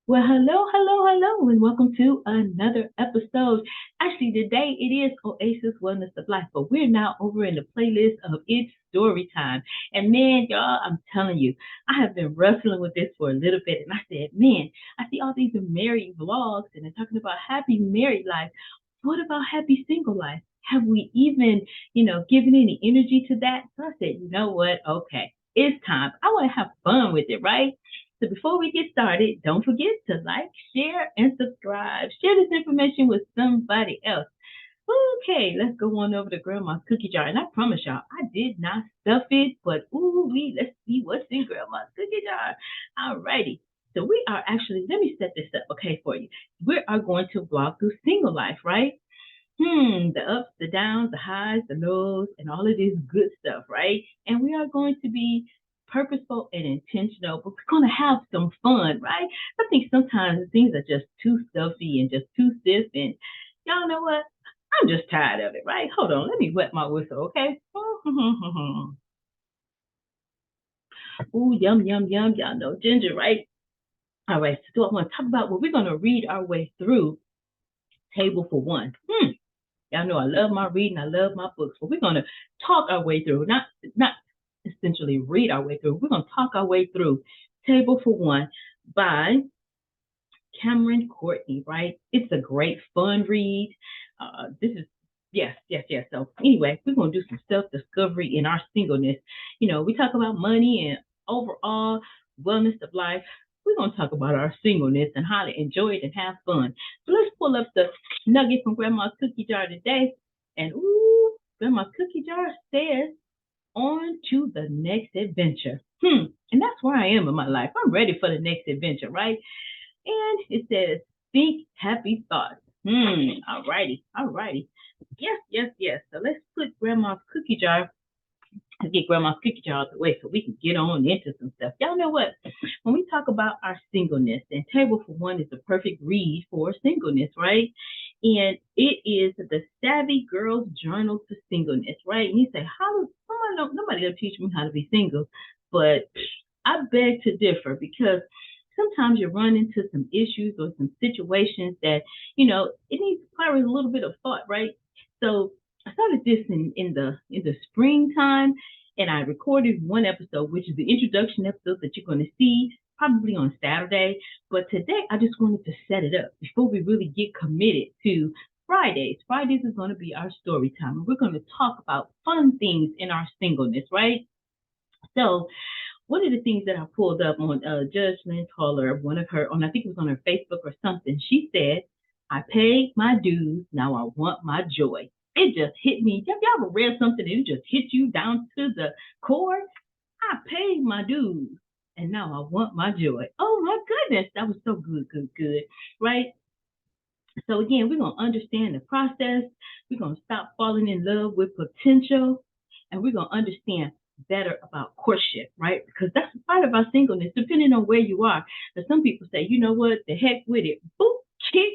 Well, hello, and welcome to another episode. Actually, today it is Oasis Wellness of Life, but we're now over in the playlist of It's Story Time. And man, y'all, I'm telling you, I have been wrestling with this for a little bit, and I said, man, I see all these married vlogs, and they're talking about happy married life. What about happy single life? Have we even, given any energy to that? So I said, you know what? Okay, it's time. I want to have fun with it, right? So before we get started, don't forget to like, share, and subscribe. Share this information with somebody else. Okay, let's go on over to Grandma's cookie jar. And I promise y'all, I did not stuff it, but let's see what's in Grandma's cookie jar. Alrighty. So we are actually, let me set this up, okay, for you. We are going to vlog through single life, right? The ups, the downs, the highs, the lows, and all of this good stuff, right? And we are going to be purposeful and intentional, but we're going to have some fun, right? I think sometimes things are just too stuffy and just too stiff, and y'all know what? I'm just tired of it, right? Hold on, let me wet my whistle, okay? Ooh, yum, yum, yum. Y'all know ginger, right? All right, so I want to talk about what we're going to read our way through Table for One. Y'all know I love my reading, I love my books, but we're gonna talk our way through, not essentially read our way through. We're gonna talk our way through Table for One by Cameron Courtney, right? It's a great fun read. This is yes. So anyway, we're gonna do some self-discovery in our singleness. We talk about money and overall wellness of life. We're gonna talk about our singleness and how to enjoy it and have fun. So let's pull up the nugget from Grandma's cookie jar today. And Grandma's cookie jar says on to the next adventure. And that's where I am in my life. I'm ready for the next adventure, right? And it says, think happy thoughts. All righty. Yes. So let's put Grandma's cookie jar to get Grandma's cookie jar out the way so we can get on into some stuff. Y'all know what? When we talk about our singleness, and Table for One is the perfect read for singleness, right? And it is the Savvy Girl's Journal to Singleness, right? And you say, how? Nobody gonna teach me how to be single, but I beg to differ because sometimes you run into some issues or some situations that it needs requires a little bit of thought, right? So I started this in the springtime, and I recorded one episode, which is the introduction episode that you're going to see probably on Saturday. But today I just wanted to set it up before we really get committed to Fridays. Fridays is going to be our story time, and we're going to talk about fun things in our singleness, right? So one of the things that I pulled up on Judge Lynn Taller, one of her, I think it was on her Facebook or something, she said, I paid my dues, now I want my joy. It just hit me. Have you ever read something and it just hit you down to the core? I paid my dues and now I want my joy. Oh my goodness, that was so good, right? So again, we're going to understand the process. We're going to stop falling in love with potential, and we're going to understand better about courtship, right? Because that's part of our singleness, depending on where you are. But some people say, you know what, the heck with it. Boop, kick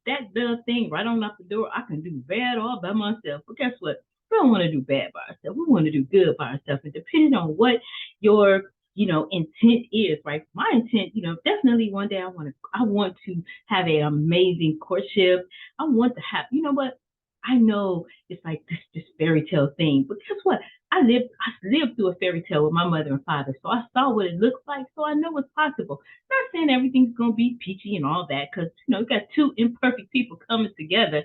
that little thing right on out the door. I can do bad all by myself. But guess what? We don't want to do bad by ourselves. We want to do good by ourselves. And depending on what your intent is, right? My intent, definitely one day I want to have an amazing courtship. I want to have, you know what? I know it's like this fairy tale thing, but guess what? I lived through a fairy tale with my mother and father, so I saw what it looks like, so I know it's possible. Not saying everything's gonna be peachy and all that, because you got two imperfect people coming together.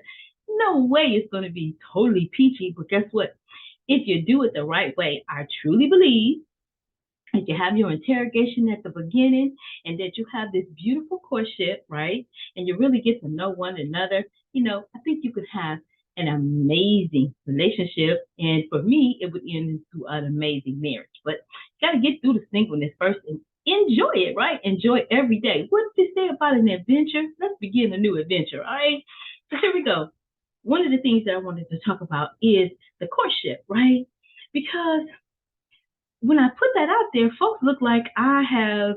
No way it's gonna be totally peachy, but guess what? If you do it the right way, I truly believe that you have your interrogation at the beginning and that you have this beautiful courtship, right? And you really get to know one another, I think you could have an amazing relationship. And for me, it would end into an amazing marriage. But you got to get through the singleness first and enjoy it, right? Enjoy every day. What did they say about an adventure? Let's begin a new adventure, all right? So here we go. One of the things that I wanted to talk about is the courtship, right? Because when I put that out there, folks look like I have,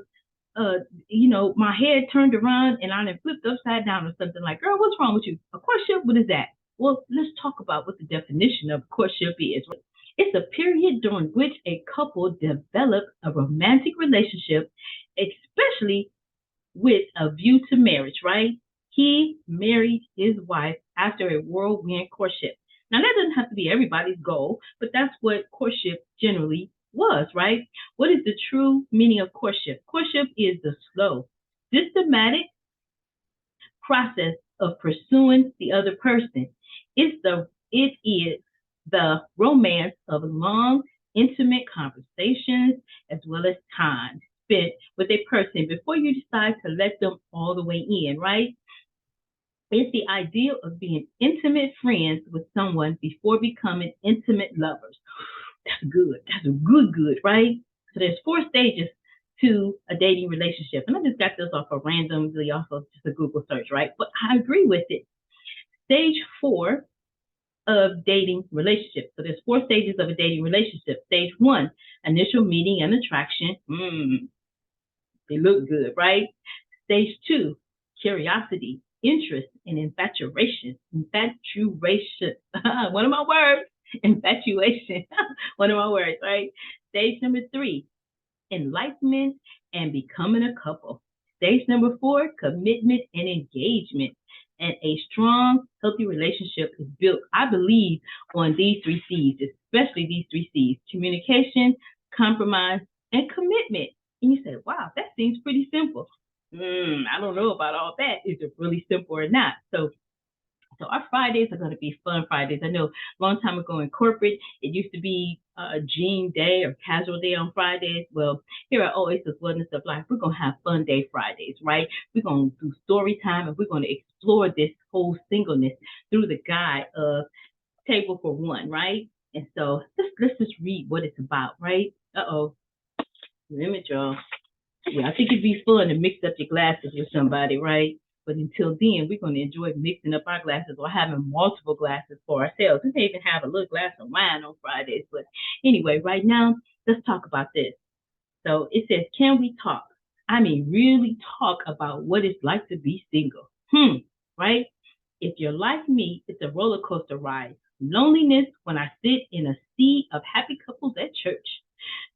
my head turned around and I done flipped upside down or something like, girl, what's wrong with you? A courtship, what is that? Well, let's talk about what the definition of courtship is. It's a period during which a couple develops a romantic relationship, especially with a view to marriage, right? He married his wife after a whirlwind courtship. Now, that doesn't have to be everybody's goal, but that's what courtship generally was, right? What is the true meaning of courtship? Courtship is the slow, systematic process of pursuing the other person. It is the romance of long, intimate conversations as well as time spent with a person before you decide to let them all the way in, right? It's the ideal of being intimate friends with someone before becoming intimate lovers. That's good. That's a good, right? So there's four stages to a dating relationship. And I just got this off of randomly off of just a Google search, right? But I agree with it. Stage four of dating relationships. So there's four stages of a dating relationship. Stage one, initial meeting and attraction. They look good, right? Stage two, curiosity, interest, and infatuation. Infatuation. One of my words. Infatuation. One of my words, right? Stage number three, enlightenment and becoming a couple. Stage number four, commitment and engagement. And a strong, healthy relationship is built, I believe, on these three C's, especially these three C's: communication, compromise, and commitment. And you say, wow, that seems pretty simple. I don't know about all that. Is it really simple or not? So our Fridays are going to be fun Fridays. I know a long time ago in corporate, it used to be a jean day or casual day on Fridays. Well, here at Oasis Wellness of Life, we're going to have fun day Fridays, right? We're going to do story time and we're going to explore this whole singleness through the guide of Table for One, right? And so let's just read what it's about, right? Uh-oh. Limit, y'all. Yeah, I think it'd be fun to mix up your glasses with somebody, right? But until then, we're going to enjoy mixing up our glasses or having multiple glasses for ourselves. We may even have a little glass of wine on Fridays. But anyway, right now, let's talk about this. So it says, can we talk? I mean, really talk about what it's like to be single. Right? If you're like me, it's a roller coaster ride. Loneliness when I sit in a sea of happy couples at church.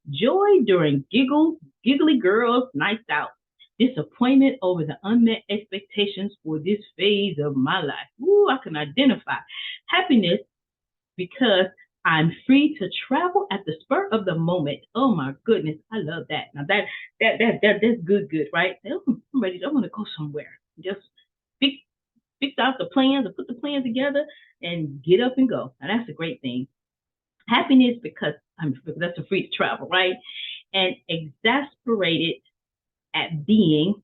Joy during giggly girls' nights out. Disappointment over the unmet expectations for this phase of my life. Ooh, I can identify. Happiness because I'm free to travel at the spur of the moment. Oh my goodness, I love that. Now that's good, right? I'm ready. I want to go somewhere. Just fix out the plans and put the plans together and get up and go. Now that's a great thing. Happiness because that's a free to travel, right? And exasperated at being,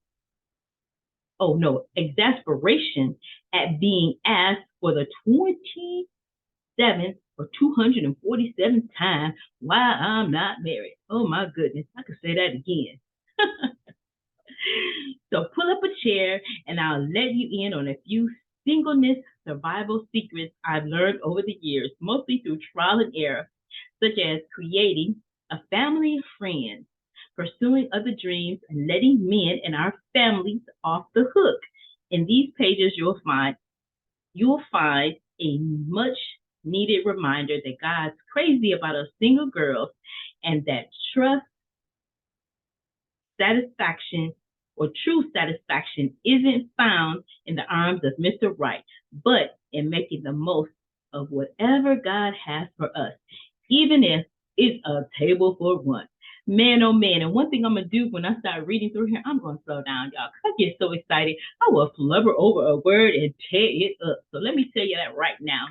exasperation at being asked for the 27th or 247th time why I'm not married. Oh my goodness, I could say that again. So pull up a chair and I'll let you in on a few singleness survival secrets I've learned over the years, mostly through trial and error, such as creating a family of friends, pursuing other dreams, and letting men in our families off the hook. In these pages, you'll find a much needed reminder that God's crazy about us single girls and that trust, satisfaction, or true satisfaction isn't found in the arms of Mr. Right, but in making the most of whatever God has for us, even if it's a table for one. Man, oh man. And one thing I'm going to do when I start reading through here, I'm going to slow down, y'all, because I get so excited. I will flubber over a word and tear it up. So let me tell you that right now.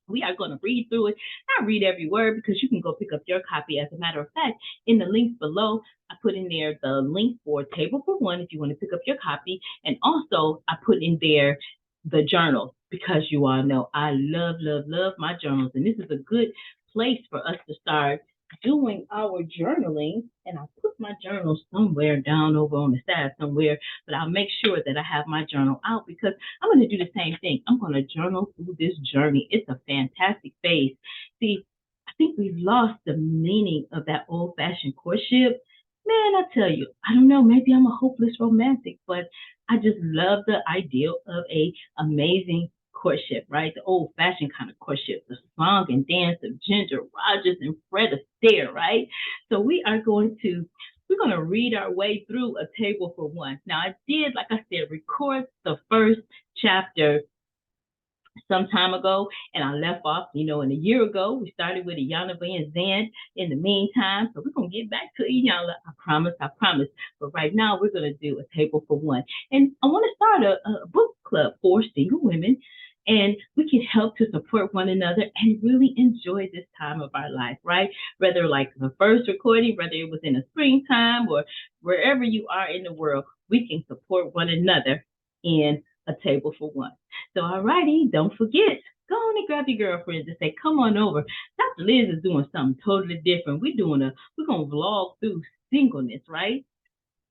We are going to read through it. Not read every word because you can go pick up your copy. As a matter of fact, in the links below, I put in there the link for Table for One if you want to pick up your copy. And also, I put in there the journal because you all know I love, love, love my journals. And this is a good place for us to start doing our journaling. And I'll put my journal somewhere down over on the side somewhere, but I'll make sure that I have my journal out because I'm going to do the same thing. I'm going to journal through this journey. It's a fantastic phase. See, I think we've lost the meaning of that old-fashioned courtship. Man, I tell you, I don't know, maybe I'm a hopeless romantic, but I just love the idea of a amazing courtship, right? The old-fashioned kind of courtship, the song and dance of Ginger Rogers and Fred Astaire, right? So we are going to we're going to read our way through A Table for One. Now, I did, like I said, record the first chapter some time ago, and I left off, and a year ago, we started with Iyanla Van Zandt in the meantime, so we're going to get back to Iyanla, I promise. But right now, we're going to do A Table for One. And I want to start a book club for single women, and we can help to support one another and really enjoy this time of our life, right? Whether like the first recording, whether it was in the springtime or wherever you are in the world, we can support one another in A Table for One. So, all righty, don't forget, go on and grab your girlfriends and say, come on over. Dr. Liz is doing something totally different. We're going to vlog through singleness, right?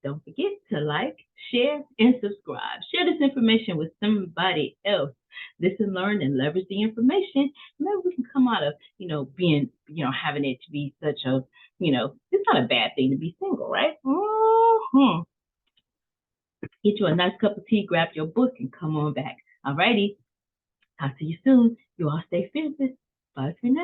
Don't forget to like, share, and subscribe. Share this information with somebody else. Listen, learn, and leverage the information. Maybe we can come out of, being, having it to be such a, it's not a bad thing to be single, right? Mm-hmm. Get you a nice cup of tea, grab your book, and come on back. All righty. Talk to you soon. You all stay fearless. Bye for now.